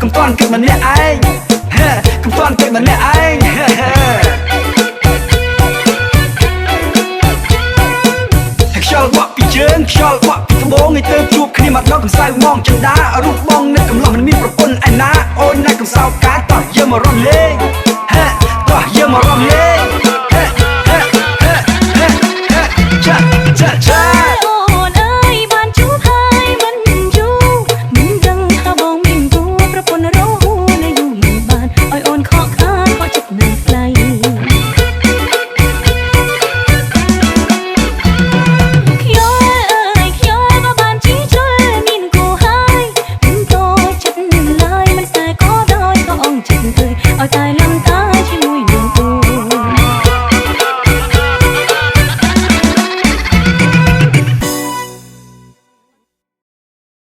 កំតាន់គិតម្នាក់ឯងកំតាន់គិតម្នាក់ឯងខ្យល់បក់ពីជើងខ្យល់បក់ពីត្បូងឲ្យទៅជួបគ្នាមកដល់កំសៅមងចិន្តារូបបងនឹកកំឡោះមិនមានប្រពន្ធឯណាអូនណាកំសៅកាតោះយើងមករំលែង